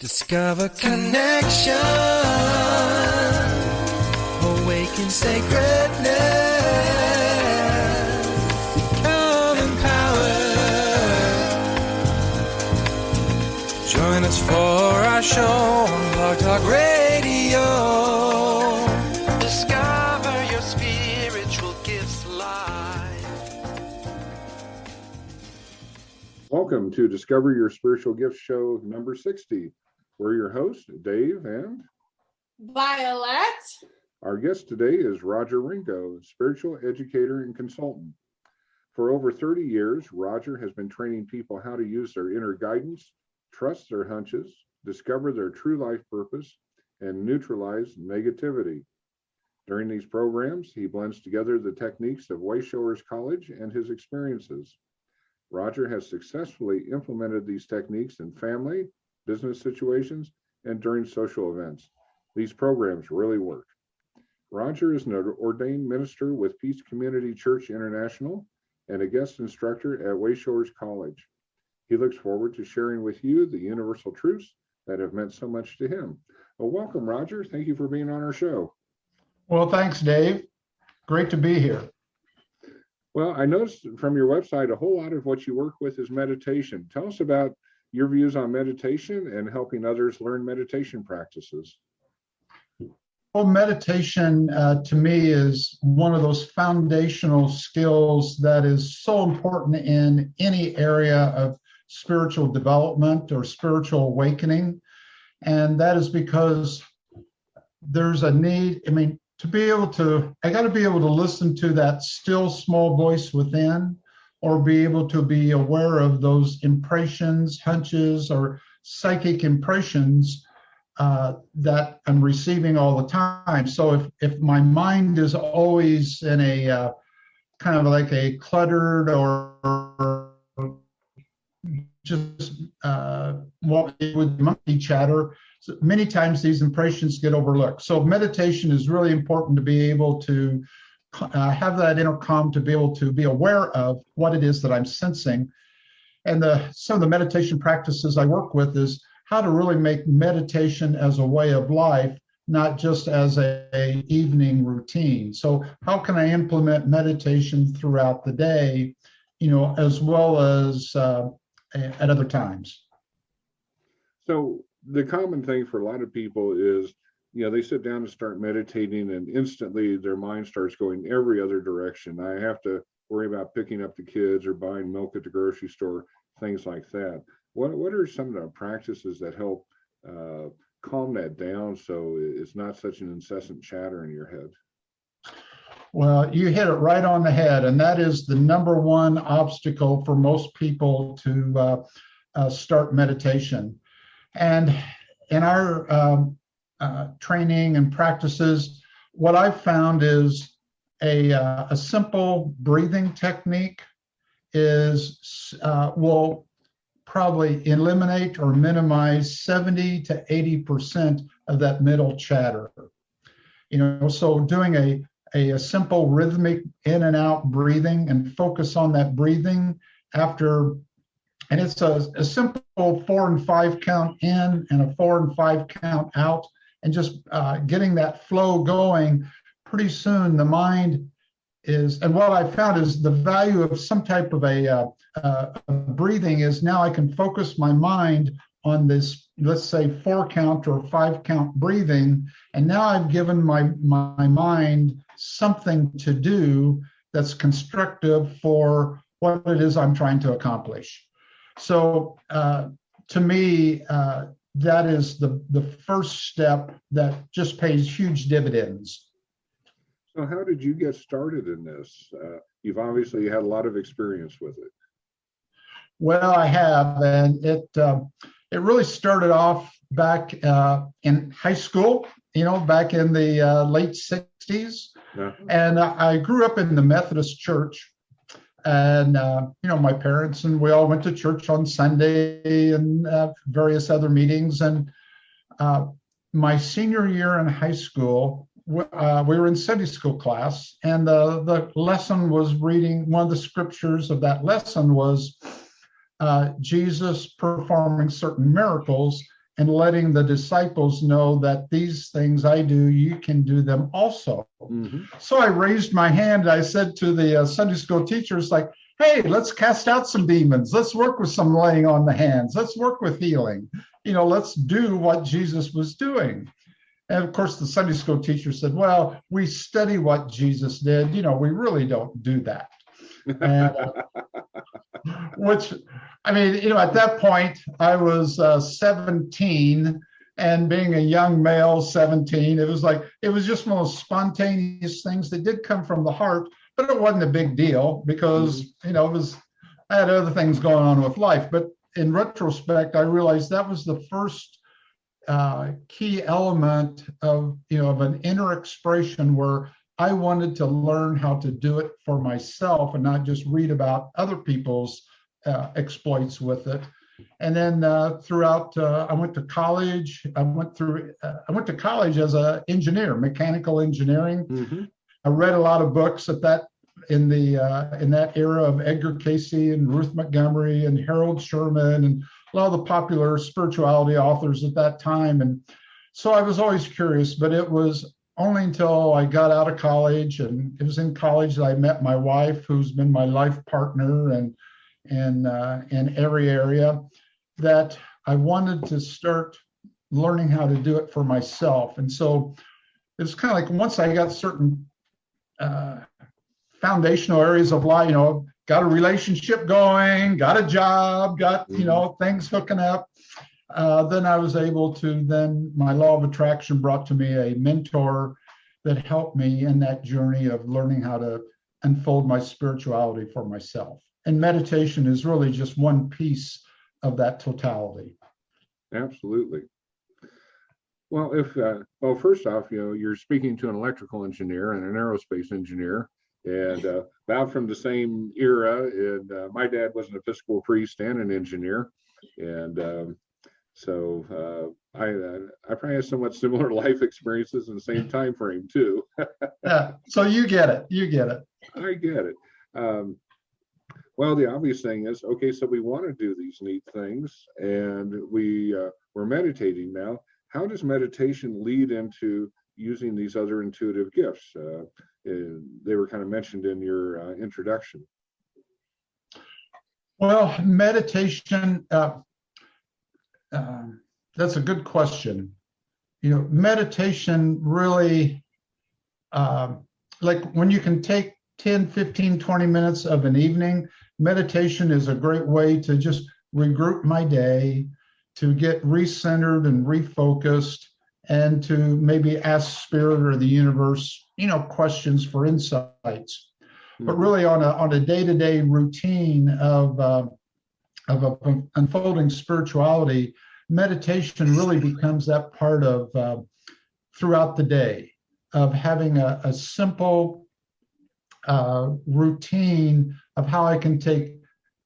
Discover connection, awaken sacredness, become empowered. Join us for our show on Blog Talk Radio. Discover your spiritual gifts live. Welcome to Discover Your Spiritual Gifts show number 60. We're your hosts, Dave and Vialet. Our guest today is Roger Ringo, spiritual educator and consultant. For over 30 years, Roger has been training people how to use their inner guidance, trust their hunches, discover their true life purpose, and neutralize negativity. During these programs, he blends together the techniques of Wayshowers College and his experiences. Roger has successfully implemented these techniques in family, business situations, and during social events. These programs really work. Roger is an ordained minister with Peace Community Church International and a guest instructor at Wayshowers College. He looks forward to sharing with you the universal truths that have meant so much to him. Well, welcome, Roger. Thank you for being on our show. Well, thanks, Dave. Great to be here. Well, I noticed from your website, a whole lot of what you work with is meditation. Tell us about your views on meditation and helping others learn meditation practices. Well, meditation to me is one of those foundational skills that is so important in any area of spiritual development or spiritual awakening. And that is because there's a need, to be able to, I got to be able to listen to that still small voice within, or be able to be aware of those impressions, hunches, or psychic impressions that I'm receiving all the time. So if my mind is always in a kind of like a cluttered or just with monkey chatter, so many times these impressions get overlooked. So meditation is really important to be able to have that inner calm, to be able to be aware of what it is that I'm sensing. And some of the meditation practices I work with is how to really make meditation as a way of life, not just as a evening routine. So how can I implement meditation throughout the day, as well as at other times? So the common thing for a lot of people is, they sit down and start meditating and instantly their mind starts going every other direction. I have to worry about picking up the kids or buying milk at the grocery store, things like that. What are some of the practices that help calm that down so it's not such an incessant chatter in your head? Well, you hit it right on the head, and that is the number one obstacle for most people to start meditation. And in our training and practices, what I've found is a simple breathing technique will probably eliminate or minimize 70 to 80% of that middle chatter. So doing a simple rhythmic in and out breathing and focus on that breathing and it's a simple 4 and 5 count in and a 4 and 5 count out, and just getting that flow going. Pretty soon the mind is, and what I found is the value of some type of a breathing is now I can focus my mind on this, let's say 4 count or 5 count breathing, and now I've given my mind something to do that's constructive for what it is I'm trying to accomplish. So to me, that is the first step that just pays huge dividends. So how did you get started in this? You've obviously had a lot of experience with it. Well, I have, and it really started off back in high school, back in the late 60s. Uh-huh. And I grew up in the Methodist church. And, my parents and we all went to church on Sunday and various other meetings. And my senior year in high school, we were in Sunday school class, and the lesson was reading, one of the scriptures of that lesson was Jesus performing certain miracles, and letting the disciples know that these things I do, you can do them also. So I raised my hand. I said to the Sunday school teachers, like, hey, let's cast out some demons. Let's work with some laying on the hands. Let's work with healing. Let's do what Jesus was doing. And of course, the Sunday school teacher said, well, we study what Jesus did. We really don't do that. And, which, I mean, at that point, I was 17, and being a young male, 17, it was just one of those spontaneous things that did come from the heart, but it wasn't a big deal because, I had other things going on with life. But in retrospect, I realized that was the first key element of an inner expression where I wanted to learn how to do it for myself and not just read about other people's exploits with it. And then throughout, I went to college. I went to college as an engineer, mechanical engineering. I read a lot of books in that era of Edgar Casey and Ruth Montgomery and Harold Sherman and a lot of the popular spirituality authors at that time. And so I was always curious, but it was only until I got out of college, and it was in college that I met my wife, who's been my life partner and in every area, that I wanted to start learning how to do it for myself. And so it's kind of like once I got certain foundational areas of life, got a relationship going, got a job, got, things hooking up. Then I was able to, my law of attraction brought to me a mentor that helped me in that journey of learning how to unfold my spirituality for myself. And meditation is really just one piece of that totality. Absolutely. Well, first off, you're speaking to an electrical engineer and an aerospace engineer, and about from the same era. And my dad was an Episcopal priest and an engineer, and so I probably have somewhat similar life experiences in the same time frame too. Yeah. So you get it. I get it. Well, the obvious thing is, okay, so we want to do these neat things, and we're meditating now. How does meditation lead into using these other intuitive gifts? They were kind of mentioned in your introduction. Well, meditation, that's a good question. Meditation really, like when you can take 10, 15, 20 minutes of an evening, meditation is a great way to just regroup my day, to get recentered and refocused, and to maybe ask spirit or the universe, questions for insights. But really on a day-to-day routine of unfolding spirituality, meditation really becomes that part of throughout the day of having a simple routine of how I can take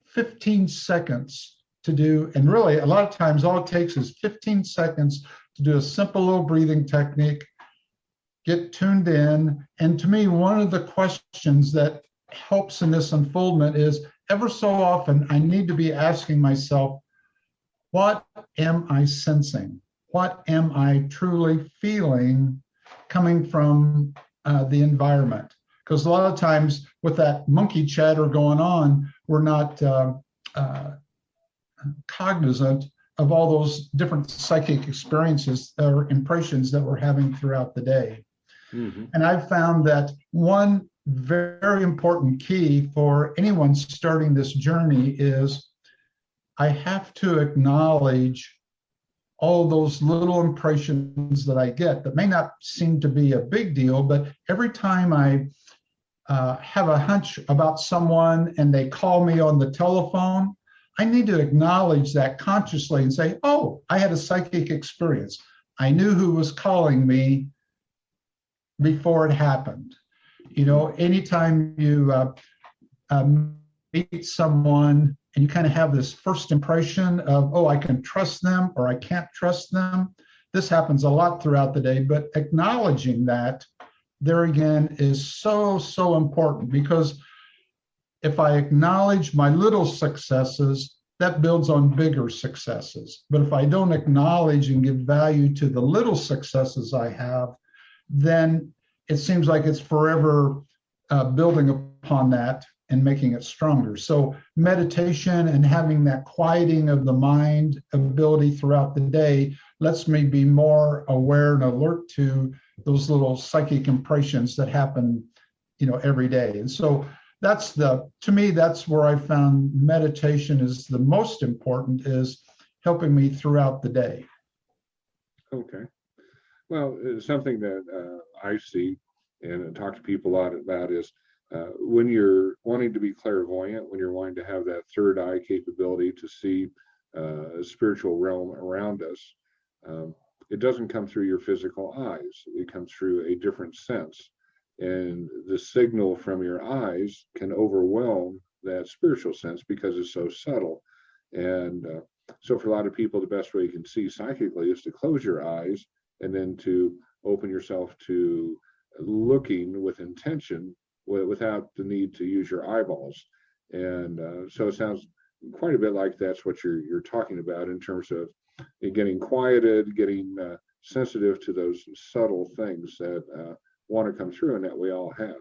15 seconds to do. And really, a lot of times, all it takes is 15 seconds to do a simple little breathing technique, get tuned in. And to me, one of the questions that helps in this unfoldment is ever so often, I need to be asking myself, what am I sensing? What am I truly feeling coming from the environment? Because a lot of times with that monkey chatter going on, we're not cognizant of all those different psychic experiences or impressions that we're having throughout the day. And I've found that one very important key for anyone starting this journey is I have to acknowledge all those little impressions that I get that may not seem to be a big deal, but every time I have a hunch about someone and they call me on the telephone, I need to acknowledge that consciously and say, oh, I had a psychic experience. I knew who was calling me before it happened. Anytime you meet someone and you kind of have this first impression of, oh, I can trust them or I can't trust them. This happens a lot throughout the day, but acknowledging that there again is so, so important, because if I acknowledge my little successes, that builds on bigger successes. But if I don't acknowledge and give value to the little successes I have, then it seems like it's forever building upon that and making it stronger. So meditation and having that quieting of the mind ability throughout the day lets me be more aware and alert to those little psychic impressions that happen, every day. And so to me, that's where I found meditation is the most important, is helping me throughout the day. Okay. Well, something that I see and talk to people a lot about is when you're wanting to be clairvoyant, when you're wanting to have that third eye capability to see a spiritual realm around us, it doesn't come through your physical eyes. It comes through a different sense. And the signal from your eyes can overwhelm that spiritual sense because it's so subtle. And so for a lot of people, the best way you can see psychically is to close your eyes and then to open yourself to looking with intention without the need to use your eyeballs. And so it sounds quite a bit like that's what you're talking about in terms of getting quieted, getting sensitive to those subtle things that want to come through and that we all have.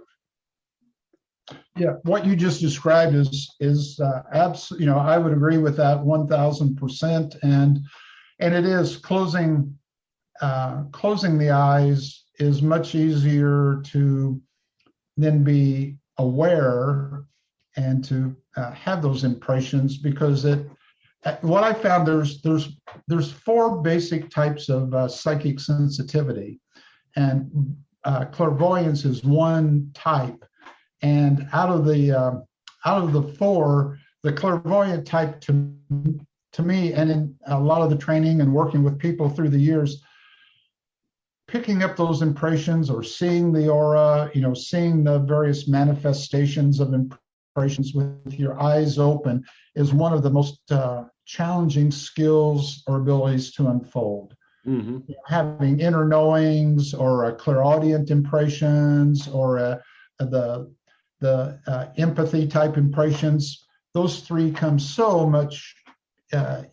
Yeah, what you just described is absolutely, I would agree with that 1,000%. And it is closing the eyes is much easier to then be aware and to have those impressions, because what I found, there's 4 basic types of psychic sensitivity, and clairvoyance is one type. And out of the 4, the clairvoyant type to me, and in a lot of the training and working with people through the years, picking up those impressions or seeing the aura, seeing the various manifestations of impressions with your eyes open is one of the most challenging skills or abilities to unfold. Mm-hmm. Having inner knowings or clairaudient impressions or the empathy type impressions, those 3 come so much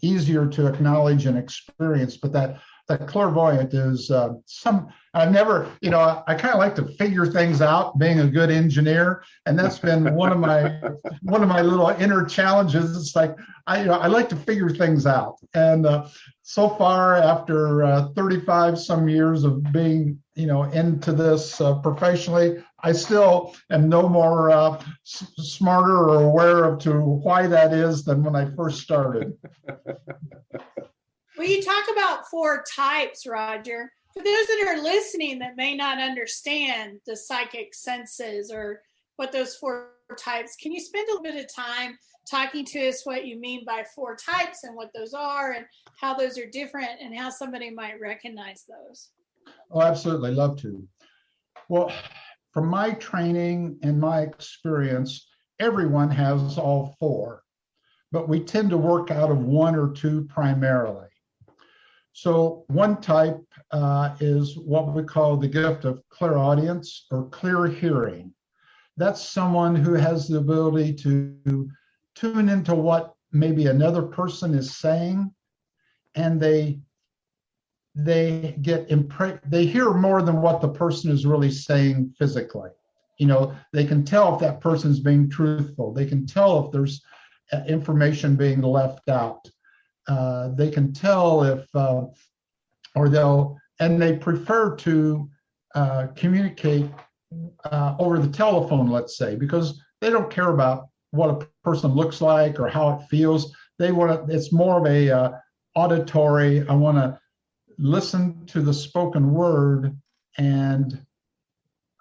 easier to acknowledge and experience. But that clairvoyant is I've never, I kind of like to figure things out, being a good engineer, and that's been one of my little inner challenges. It's like I like to figure things out, and so far after 35 some years of being into this professionally, I still am no more smarter or aware of to why that is than when I first started. Well, you talk about 4 types, Roger. For those that are listening that may not understand the psychic senses or what those 4 types, can you spend a little bit of time talking to us what you mean by 4 types and what those are and how those are different and how somebody might recognize those? Oh, absolutely. Love to. Well, from my training and my experience, everyone has all 4, but we tend to work out of 1 or 2 primarily. So one type is what we call the gift of clairaudience or clear hearing. That's someone who has the ability to tune into what maybe another person is saying, and they hear more than what the person is really saying physically. They can tell if that person's being truthful. They can tell if there's information being left out. They can tell if, and they prefer to communicate over the telephone, let's say, because they don't care about what a person looks like or how it feels. It's more of a auditory, I want to listen to the spoken word, and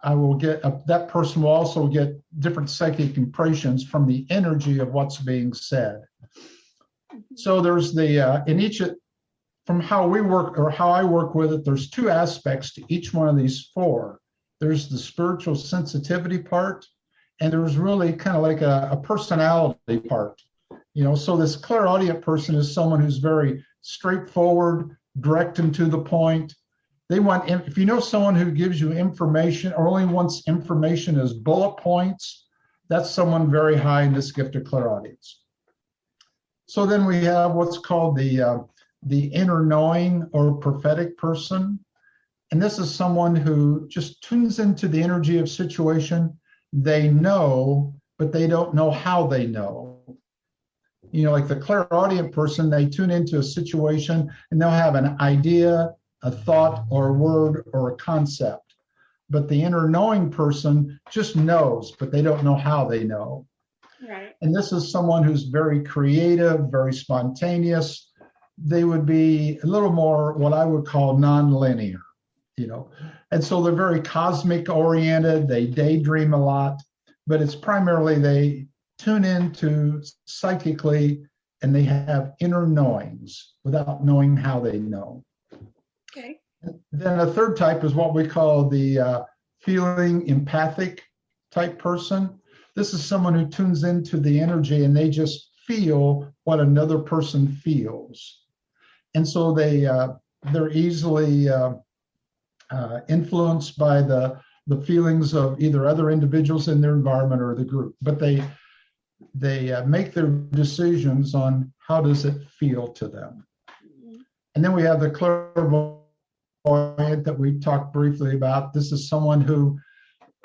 I will get, that person will also get different psychic impressions from the energy of what's being said. So there's from how we work or how I work with it, there's 2 aspects to each one of these 4. There's the spiritual sensitivity part, and there's really kind of like a personality part. So this clairaudient person is someone who's very straightforward, direct and to the point. If you know someone who gives you information or only wants information as bullet points, that's someone very high in this gift of clairaudience. So then we have what's called the inner knowing or prophetic person. And this is someone who just tunes into the energy of situation. They know, but they don't know how they know. You know, like the clairaudient person, they tune into a situation and they'll have an idea, a thought, or a word, or a concept. But the inner knowing person just knows, but they don't know how they know. Right. And this is someone who's very creative, very spontaneous. They would be a little more what I would call nonlinear, you know. And so they're very cosmic oriented. They daydream a lot, but it's primarily they tune into psychically and they have inner knowings without knowing how they know. Okay. Then a third type is what we call the feeling empathic type person. This is someone who tunes into the energy and they just feel what another person feels. And so they're easily influenced by the feelings of either other individuals in their environment or the group, but they make their decisions on how does it feel to them. And then we have the clairvoyant that we talked briefly about. This is someone who,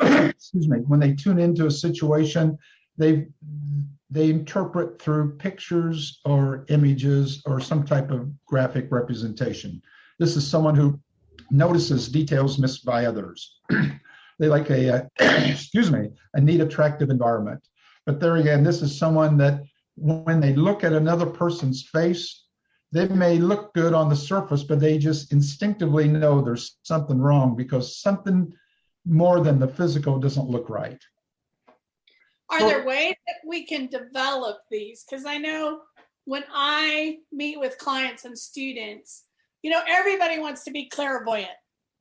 excuse me, when they tune into a situation, they interpret through pictures or images or some type of graphic representation. This is someone who notices details missed by others. They like a neat, attractive environment. But there again, this is someone that when they look at another person's face, they may look good on the surface, but they just instinctively know there's something wrong because something more than the physical doesn't look right. Are there ways that we can develop these? Because I know when I meet with clients and students, you know, everybody wants to be clairvoyant.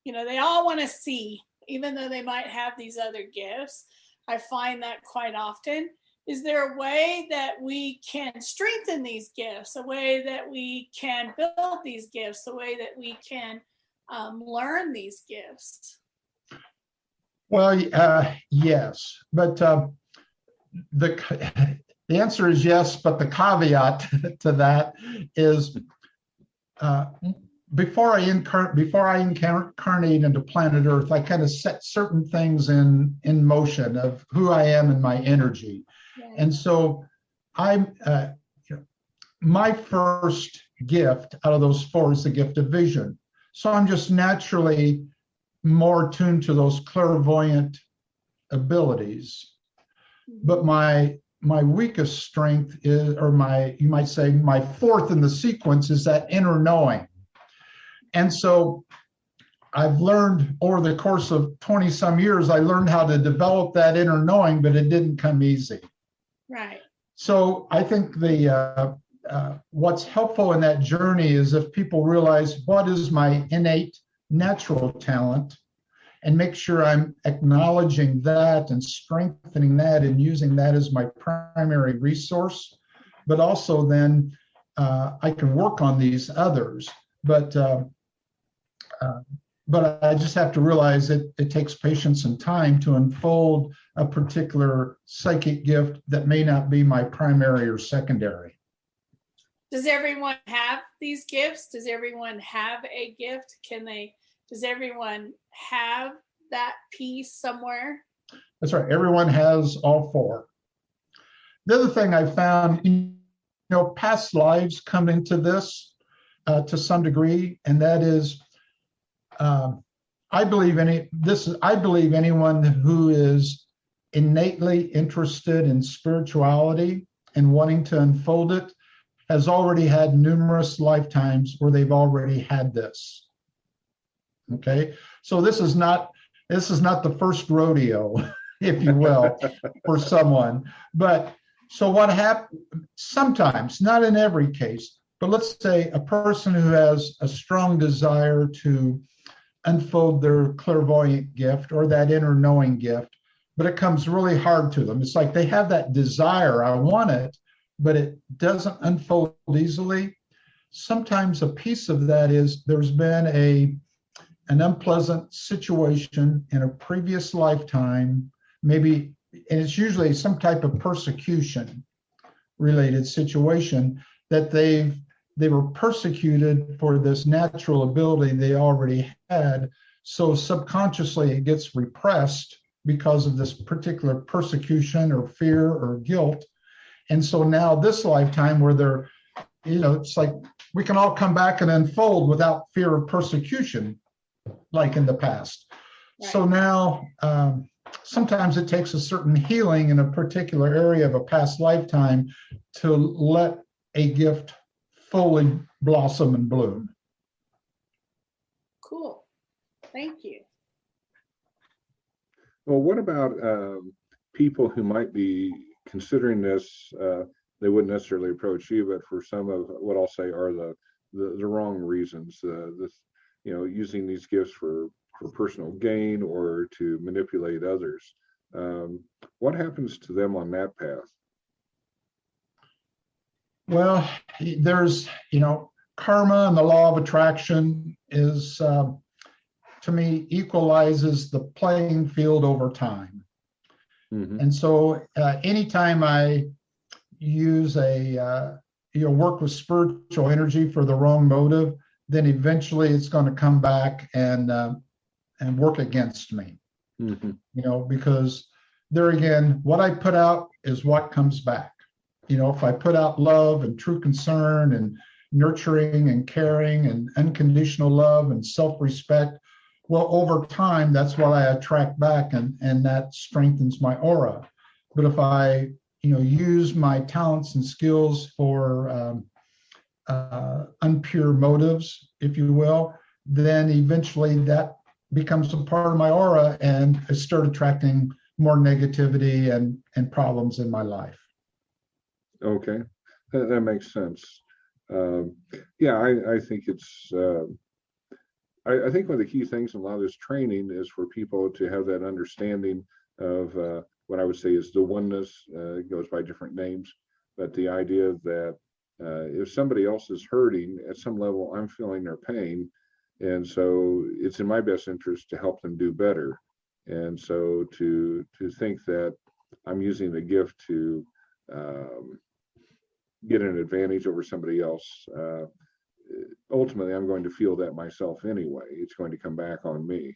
You know, they all want to see, even though they might have these other gifts. I find that quite often. Is there a way that we can strengthen these gifts, a way that we can build these gifts, a way that we can learn these gifts? Well, yes, but the answer is yes, but the caveat to that is before I incarnate into planet Earth, I kind of set certain things in motion of who I am and my energy. Yeah. And so my first gift out of those four is the gift of vision. So I'm just naturally more tuned to those clairvoyant abilities. But my weakest strength is, or you might say my fourth in the sequence is that inner knowing. And so I've learned over the course of 20 some years, I learned how to develop that inner knowing, but it didn't come easy. Right. So I think what's helpful in that journey is if people realize what is my innate natural talent and make sure I'm acknowledging that and strengthening that and using that as my primary resource, but also then I can work on these others. But I just have to realize it takes patience and time to unfold a particular psychic gift that may not be my primary or secondary. Does everyone have these gifts? Does everyone have a gift? Does everyone have that piece somewhere? That's right. Everyone has all four. The other thing I found, past lives come into this to some degree, and that is, I believe anyone who is innately interested in spirituality and wanting to unfold it has already had numerous lifetimes where they've already had this. Okay, so this is not the first rodeo, if you will, for someone. But so what happens sometimes, not in every case, but let's say a person who has a strong desire to unfold their clairvoyant gift or that inner knowing gift, but it comes really hard to them. It's like they have that desire, I want it, but it doesn't unfold easily. Sometimes a piece of that is there's been an unpleasant situation in a previous lifetime, maybe, and it's usually some type of persecution related situation. that they were persecuted for this natural ability they already had. So subconsciously it gets repressed because of this particular persecution or fear or guilt. And so now this lifetime where they're, it's like we can all come back and unfold without fear of persecution, like in the past. Right. So now sometimes it takes a certain healing in a particular area of a past lifetime to let a gift fully blossom and bloom. Cool. Thank you. Well, what about people who might be considering this? They wouldn't necessarily approach you, but for some of what I'll say are the wrong reasons. Using these gifts for personal gain or to manipulate others. What happens to them on that path? Well, there's, karma and the law of attraction is, to me, equalizes the playing field over time. Mm-hmm. And so anytime I use work with spiritual energy for the wrong motive, then eventually it's going to come back and work against me. Mm-hmm. Because there again, what I put out is what comes back. If I put out love and true concern and nurturing and caring and unconditional love and self-respect, well, over time, that's what I attract back, and that strengthens my aura. But if I, use my talents and skills for unpure motives, if you will, then eventually that becomes a part of my aura, and I start attracting more negativity and problems in my life. Okay, that makes sense. I think it's. I think one of the key things in a lot of this training is for people to have that understanding of what I would say is the oneness. It goes by different names, but the idea that if somebody else is hurting at some level, I'm feeling their pain, and so it's in my best interest to help them do better. And so to think that I'm using the gift to get an advantage over somebody else, ultimately I'm going to feel that myself anyway. It's going to come back on me.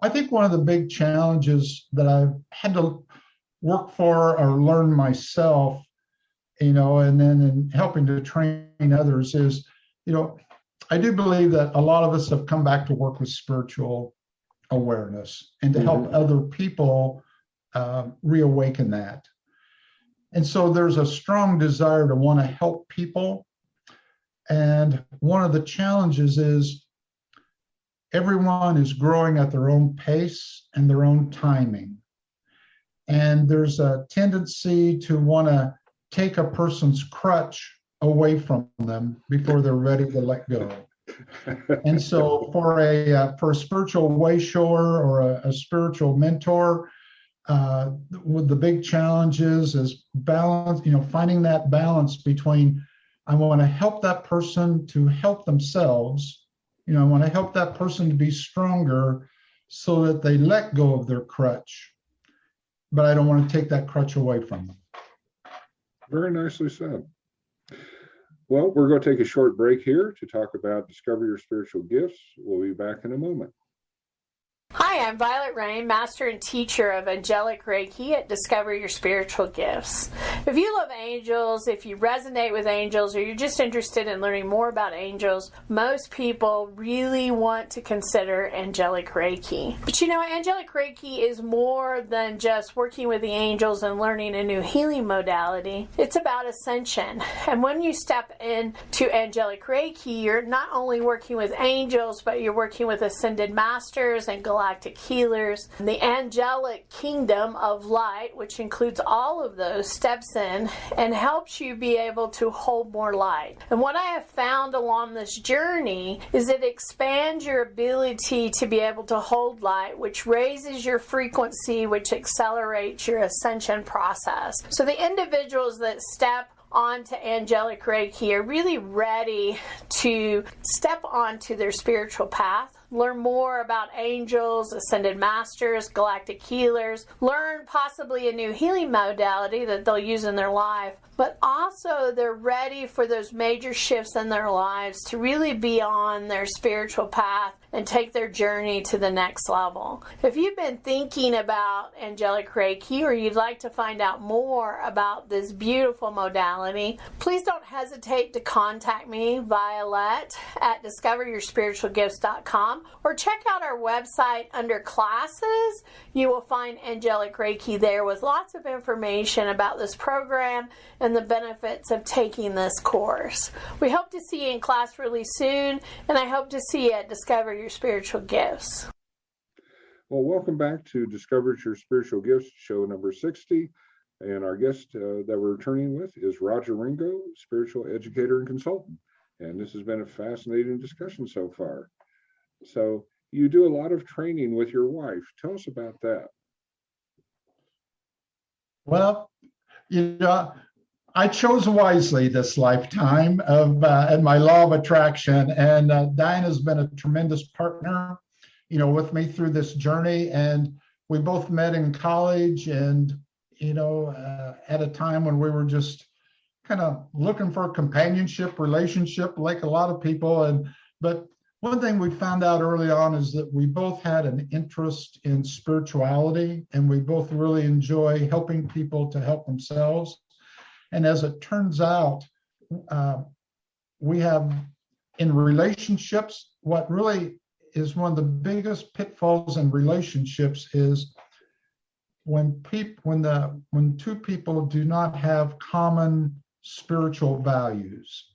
I think one of the big challenges that I've had to work for or learn myself, and then in helping to train others is, I do believe that a lot of us have come back to work with spiritual awareness and to help other people reawaken that. And so there's a strong desire to want to help people. And one of the challenges is everyone is growing at their own pace and their own timing. And there's a tendency to want to take a person's crutch away from them before they're ready to let go. And so for a spiritual wayshower or a spiritual mentor, with the big challenges is balance, finding that balance between I want to help that person to help themselves, I want to help that person to be stronger so that they let go of their crutch, but I don't want to take that crutch away from them. Very nicely said. Well, we're going to take a short break here to talk about Discover Your Spiritual Gifts. We'll be back in a moment. Hi, I'm Violet Rain, Master and Teacher of Angelic Reiki at Discover Your Spiritual Gifts. If you love angels, if you resonate with angels, or you're just interested in learning more about angels, most people really want to consider Angelic Reiki. But Angelic Reiki is more than just working with the angels and learning a new healing modality. It's about ascension. And when you step into Angelic Reiki, you're not only working with angels, but you're working with ascended masters and galactic healers. The angelic kingdom of light, which includes all of those, steps in and helps you be able to hold more light. And what I have found along this journey is it expands your ability to be able to hold light, which raises your frequency, which accelerates your ascension process. So the individuals that step onto Angelic Reiki are really ready to step onto their spiritual path. learn more about angels, ascended masters, galactic healers, learn possibly a new healing modality that they'll use in their life, but also they're ready for those major shifts in their lives to really be on their spiritual path and take their journey to the next level. If you've been thinking about Angelic Reiki, or you'd like to find out more about this beautiful modality, please don't hesitate to contact me, Vialet, at discoveryourspiritualgifts.com, or check out our website under classes. You will find Angelic Reiki there with lots of information about this program and the benefits of taking this course. We hope to see you in class really soon, and I hope to see you at Discover Your Spiritual Gifts. Well, welcome back to Discover Your Spiritual Gifts, show number 60. And our guest that we're returning with is Roger Ringo, spiritual educator and consultant. And this has been a fascinating discussion so far. So you do a lot of training with your wife. Tell us about that. Well, I chose wisely this lifetime of and my law of attraction. And Diana's been a tremendous partner, with me through this journey. And we both met in college, and at a time when we were just kind of looking for a companionship relationship, like a lot of people. But one thing we found out early on is that we both had an interest in spirituality, and we both really enjoy helping people to help themselves. And as it turns out, we have in relationships, what really is one of the biggest pitfalls in relationships is when two people do not have common spiritual values.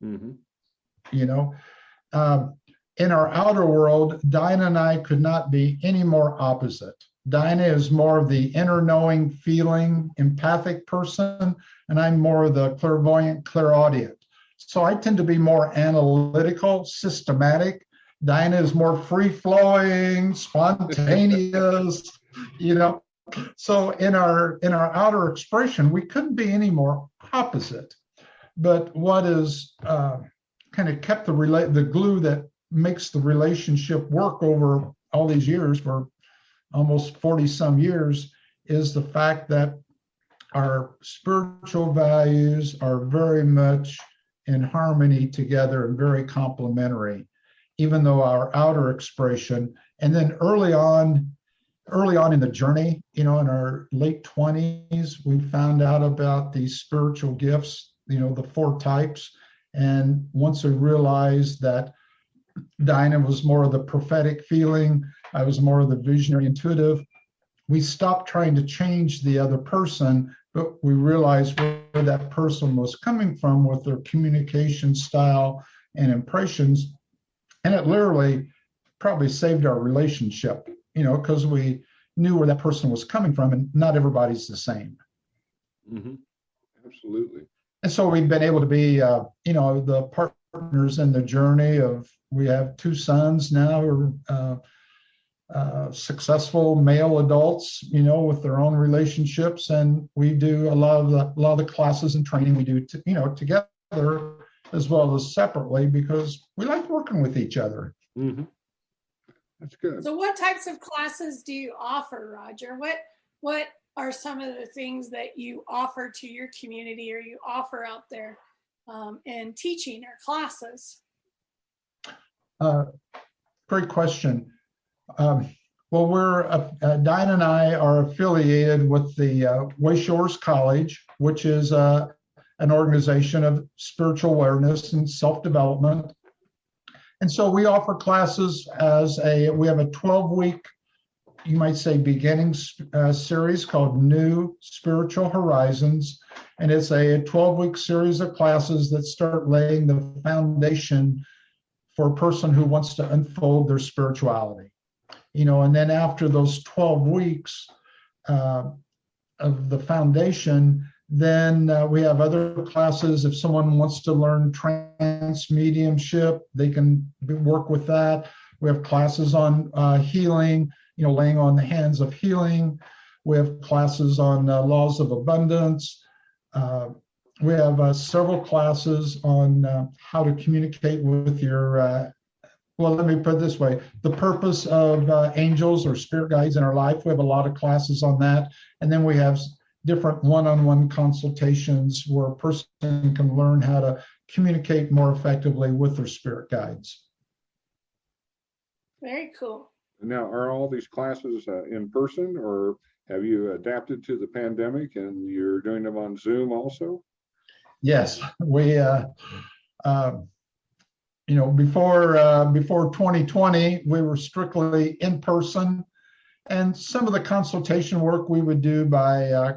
Mm-hmm. In our outer world, Dinah and I could not be any more opposite. Dinah is more of the inner knowing, feeling, empathic person, and I'm more of the clairvoyant, clairaudient. So I tend to be more analytical, systematic. Dinah is more free-flowing, spontaneous, So in our outer expression, we couldn't be any more opposite. But what is kind of kept the glue that makes the relationship work over all these years, for almost 40 some years, is the fact that our spiritual values are very much in harmony together and very complementary, even though our outer expression. And then early on in the journey, in our late 20s, we found out about these spiritual gifts, the 4 types. And once we realized that Dinah was more of the prophetic feeling, I was more of the visionary intuitive, we stopped trying to change the other person, but we realized where that person was coming from with their communication style and impressions. And it literally probably saved our relationship, because we knew where that person was coming from, and not everybody's the same. Mm-hmm. Absolutely. And so we've been able to be, the partners in the journey of, we have 2 sons now who are successful male adults, with their own relationships. And we do a lot of the classes and training we do, together as well as separately, because we like working with each other. Mm-hmm. That's good. So what types of classes do you offer, Roger? What are some of the things that you offer to your community, or you offer out there in teaching or classes? Great question. Well, Diane and I are affiliated with the Wayshowers College, which is an organization of spiritual awareness and self-development. And so we offer classes we have a 12-week, you might say, beginning series called New Spiritual Horizons. And it's a 12-week series of classes that start laying the foundation for a person who wants to unfold their spirituality. And then after those 12 weeks of the foundation, then we have other classes. If someone wants to learn trance mediumship, they can work with that. We have classes on healing, laying on the hands of healing. We have classes on laws of abundance. We have several classes on how to communicate with your well, let me put it this way. The purpose of angels or spirit guides in our life, we have a lot of classes on that. And then we have different one-on-one consultations where a person can learn how to communicate more effectively with their spirit guides. Very cool. Now, are all these classes in person, or have you adapted to the pandemic and you're doing them on Zoom also? Yes, we, before 2020, we were strictly in person, and some of the consultation work we would do by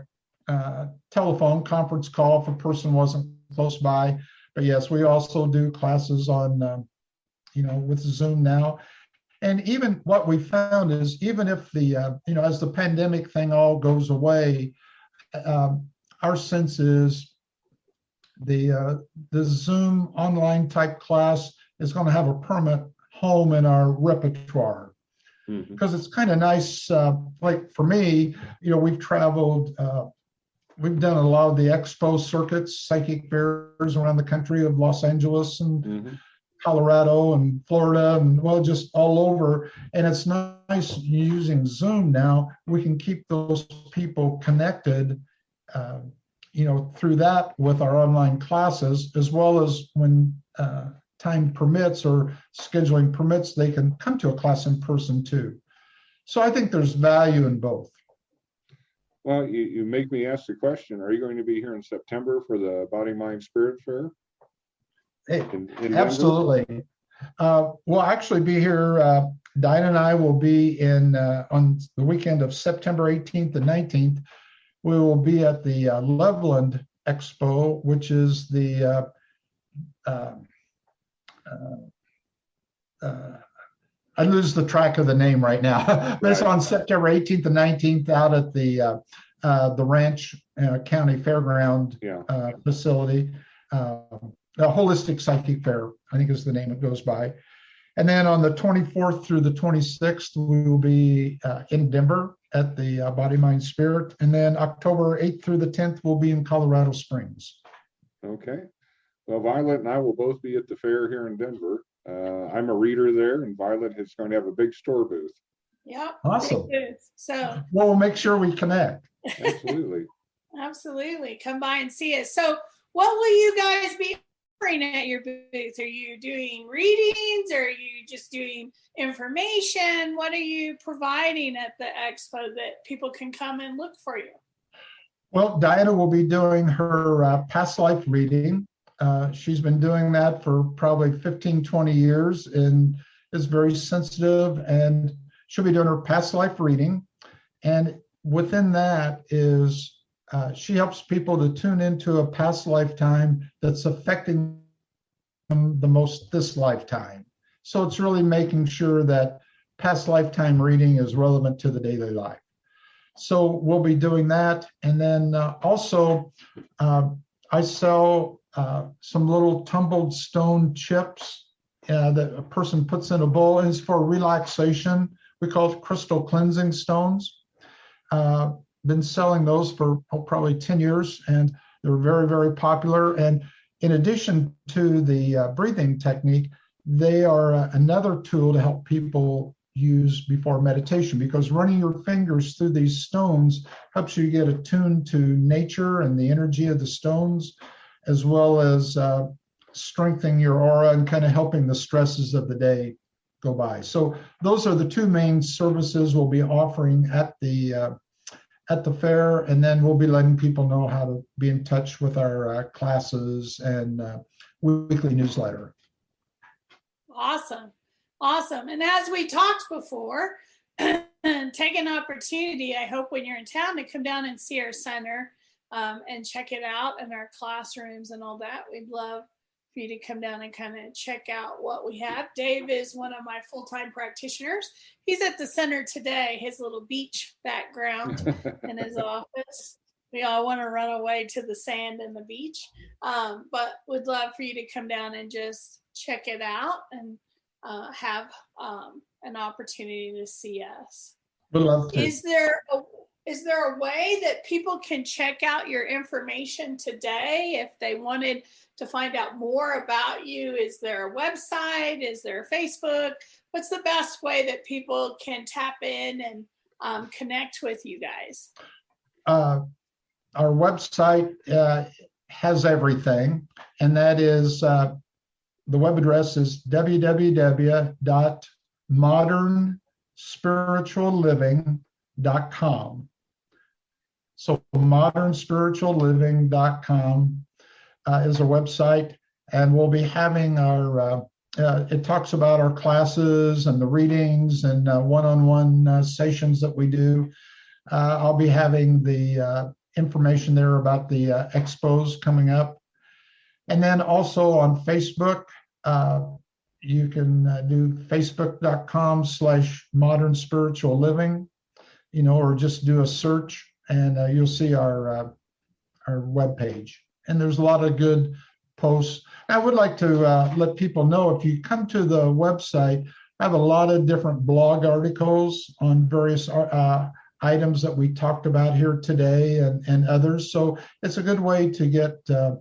telephone conference call if a person wasn't close by. But yes, we also do classes on, with Zoom now. And even what we found is, even if as the pandemic thing all goes away, our sense is the Zoom online type class is going to have a permanent home in our repertoire, because it's kind of nice. Like for me, we've traveled, we've done a lot of the expo circuits, psychic fairs around the country of Los Angeles and Colorado and Florida, and just all over. And it's nice using Zoom now. We can keep those people connected, through that with our online classes, as well as when time permits or scheduling permits, they can come to a class in person too. So I think there's value in both. Well, you make me ask the question, are you going to be here in September for the Body, Mind, Spirit Fair? In Absolutely. We'll actually be here. Diane and I will be on the weekend of September 18th and 19th. We will be at the Loveland Expo, which is the I lose the track of the name right now, but it's on September 18th and 19th out at the Ranch County Fairground facility. The Holistic Psychic Fair, I think is the name it goes by. And then on the 24th through the 26th, we will be in Denver at the Body, Mind, Spirit. And then October 8th through the 10th, we'll be in Colorado Springs. Okay. Well, Violet and I will both be at the fair here in Denver. I'm a reader there, and Violet is going to have a big store booth. Yep. Awesome. So we'll make sure we connect. Absolutely. Absolutely. Come by and see it. So what will you guys be offering at your booth? Are you doing readings, or are you just doing information? What are you providing at the expo that people can come and look for you? Well, Diana will be doing her past life reading. She's been doing that for probably 15, 20 years and is very sensitive, and she'll be doing her past life reading. And within that is she helps people to tune into a past lifetime that's affecting them the most this lifetime. So it's really making sure that past lifetime reading is relevant to the daily life. So we'll be doing that. And then also I sell some little tumbled stone chips that a person puts in a bowl, and it's for relaxation. We call it crystal cleansing stones. Been selling those for probably 10 years, and they're very, very popular. And in addition to the breathing technique, they are another tool to help people use before meditation, because running your fingers through these stones helps you get attuned to nature and the energy of the stones, as well as strengthening your aura and kind of helping the stresses of the day go by. So those are the two main services we'll be offering at the fair, and then we'll be letting people know how to be in touch with our classes and weekly newsletter. Awesome. And as we talked before, take an opportunity, I hope when you're in town, to come down and see our center and check it out, and our classrooms and all that. We'd love for you to come down and kind of check out what we have. Dave is one of my full-time practitioners. He's at the center today, his little beach background in his office. We all want to run away to the sand and the beach, but would love for you to come down and just check it out and have an opportunity to see us. We'd love to. Is there is there a way that people can check out your information today if they wanted to find out more about you? Is there a website? Is there a Facebook? What's the best way that people can tap in and connect with you guys? Our website has everything, and that is the web address is www.modernspiritualliving.com. So modernspiritualliving.com is our website, and we'll be having our, it talks about our classes and the readings and one-on-one sessions that we do. I'll be having the information there about the expos coming up. And then also on Facebook, you can do facebook.com/modernspiritualliving, or just do a search and you'll see our webpage. And there's a lot of good posts. I would like to let people know, if you come to the website, I have a lot of different blog articles on various items that we talked about here today and others. So it's a good way to get, kind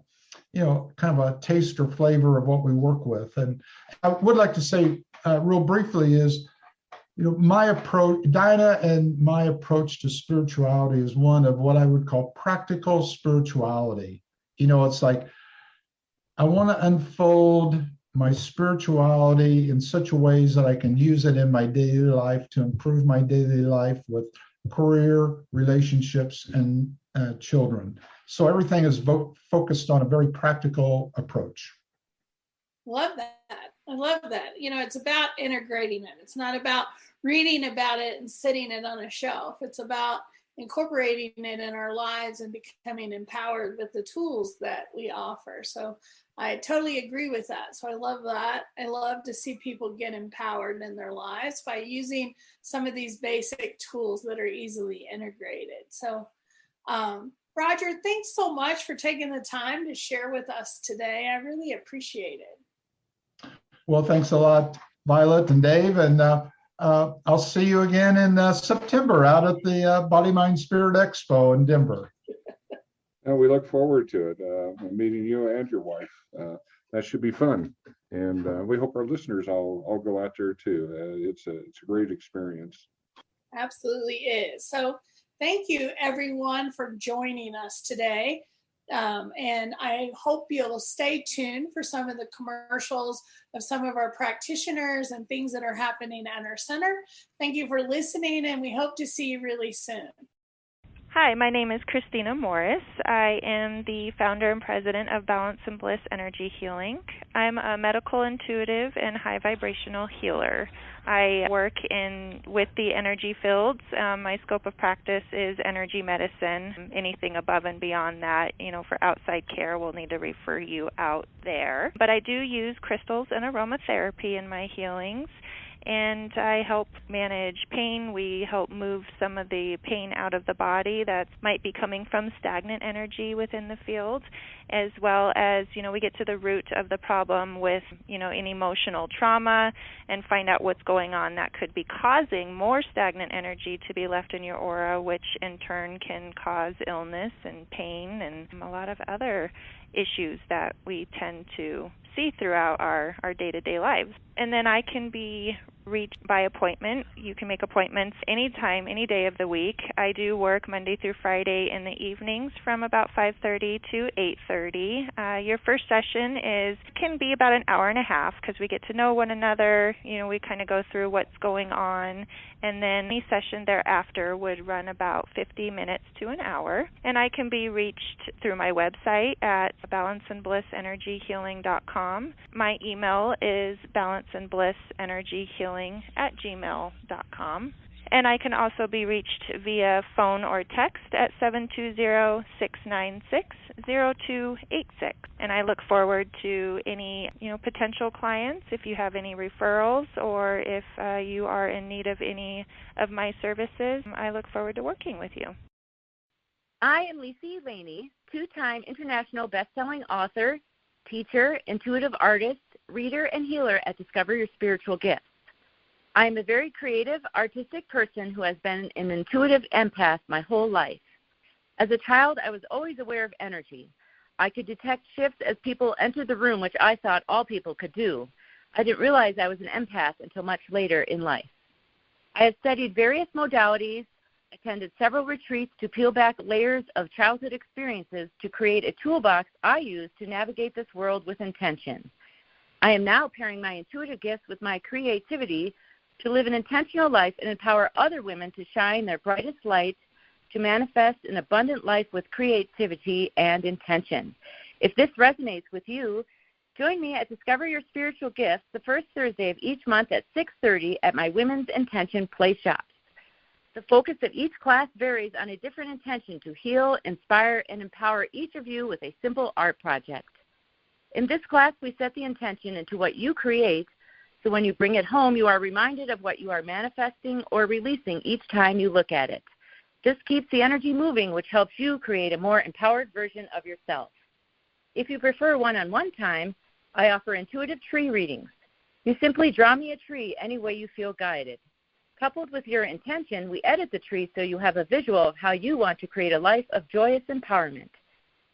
of a taste or flavor of what we work with. And I would like to say real briefly is, my approach, Dinah and my approach to spirituality is one of what I would call practical spirituality. It's like, I want to unfold my spirituality in such a ways that I can use it in my daily life to improve my daily life with career, relationships, and children. So everything is focused on a very practical approach. Love that. I love that. It's about integrating it. It's not about reading about it and sitting it on a shelf. It's about incorporating it in our lives and becoming empowered with the tools that we offer. So I totally agree with that. So I love that. I love to see people get empowered in their lives by using some of these basic tools that are easily integrated. So, Roger, thanks so much for taking the time to share with us today. I really appreciate it. Well, thanks a lot, Vialet and Dave. And I'll see you again in September out at the Body, Mind, Spirit Expo in Denver. And we look forward to it, meeting you and your wife. That should be fun. And we hope our listeners all go out there too. It's a great experience. Absolutely is. So thank you, everyone, for joining us today. And I hope you'll stay tuned for some of the commercials of some of our practitioners and things that are happening at our center. Thank you for listening, and we hope to see you really soon. Hi, my name is Christina Morris. I am the founder and president of Balance and Bliss Energy Healing. I'm a medical intuitive and high vibrational healer. I work with the energy fields. My scope of practice is energy medicine. Anything above and beyond that, for outside care, we'll need to refer you out there. But I do use crystals and aromatherapy in my healings. And I help manage pain. We help move some of the pain out of the body that might be coming from stagnant energy within the field, as well as, we get to the root of the problem with, any emotional trauma and find out what's going on that could be causing more stagnant energy to be left in your aura, which in turn can cause illness and pain and a lot of other issues that we tend to see throughout our day-to-day lives. And then I can be reached by appointment. You can make appointments anytime, any day of the week. I do work Monday through Friday in the evenings from about 5:30 to 8:30. Your first session can be about an hour and a half because we get to know one another. We kind of go through what's going on. And then any session thereafter would run about 50 minutes to an hour. And I can be reached through my website at balanceandblissenergyhealing.com. My email is balanceandblissenergyhealing@gmail.com. And I can also be reached via phone or text at 720-696-0286. And I look forward to any, potential clients. If you have any referrals or if you are in need of any of my services, I look forward to working with you. I am Lisa Laney, two-time international best-selling author, teacher, intuitive artist, reader, and healer at Discover Your Spiritual Gifts. I am a very creative, artistic person who has been an intuitive empath my whole life. As a child, I was always aware of energy. I could detect shifts as people entered the room, which I thought all people could do. I didn't realize I was an empath until much later in life. I have studied various modalities, attended several retreats to peel back layers of childhood experiences to create a toolbox I use to navigate this world with intention. I am now pairing my intuitive gifts with my creativity to live an intentional life and empower other women to shine their brightest light, to manifest an abundant life with creativity and intention. If this resonates with you, join me at Discover Your Spiritual Gifts the first Thursday of each month at 6:30 at my Women's Intention Play Shops. The focus of each class varies on a different intention to heal, inspire, and empower each of you with a simple art project. In this class, we set the intention into what you create, so when you bring it home, you are reminded of what you are manifesting or releasing each time you look at it. This keeps the energy moving, which helps you create a more empowered version of yourself. If you prefer one-on-one time, I offer intuitive tree readings. You simply draw me a tree any way you feel guided. Coupled with your intention, we edit the tree so you have a visual of how you want to create a life of joyous empowerment.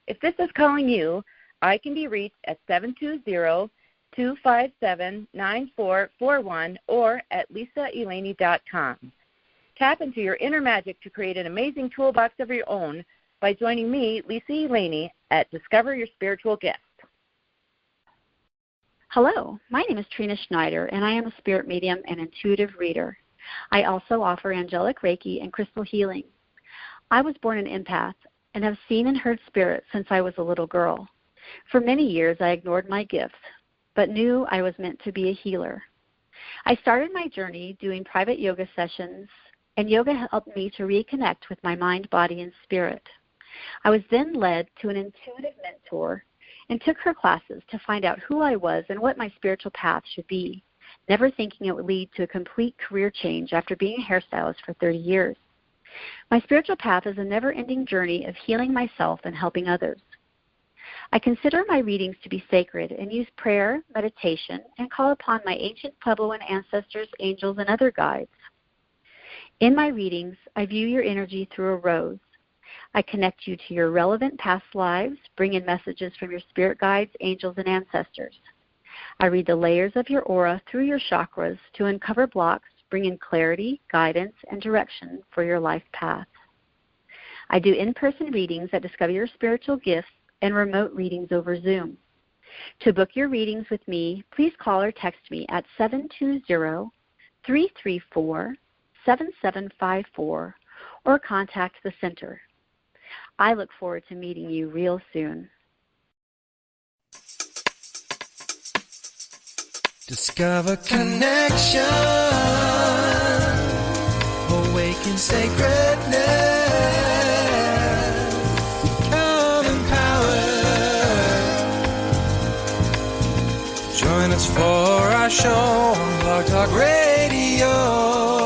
If this is calling you, I can be reached at 720-257-9441 or at lisaeleni.com. Tap into your inner magic to create an amazing toolbox of your own by joining me, Lisa Eleni, at Discover Your Spiritual Gift. Hello, my name is Trina Schneider, and I am a spirit medium and intuitive reader. I also offer angelic Reiki and crystal healing. I was born an empath and have seen and heard spirits since I was a little girl. For many years, I ignored my gifts, but knew I was meant to be a healer. I started my journey doing private yoga sessions, and yoga helped me to reconnect with my mind, body, and spirit. I was then led to an intuitive mentor and took her classes to find out who I was and what my spiritual path should be, never thinking it would lead to a complete career change after being a hairstylist for 30 years. My spiritual path is a never-ending journey of healing myself and helping others. I consider my readings to be sacred and use prayer, meditation, and call upon my ancient Puebloan ancestors, angels, and other guides. In my readings, I view your energy through a rose. I connect you to your relevant past lives, bring in messages from your spirit guides, angels, and ancestors. I read the layers of your aura through your chakras to uncover blocks, bring in clarity, guidance, and direction for your life path. I do in-person readings at Discover Your Spiritual Gifts and remote readings over Zoom. To book your readings with me, please call or text me at 720-334-7754 or contact the center. I look forward to meeting you real soon. Discover connection, awaken sacredness, become empowered. Join us for our show on Blog Talk Radio.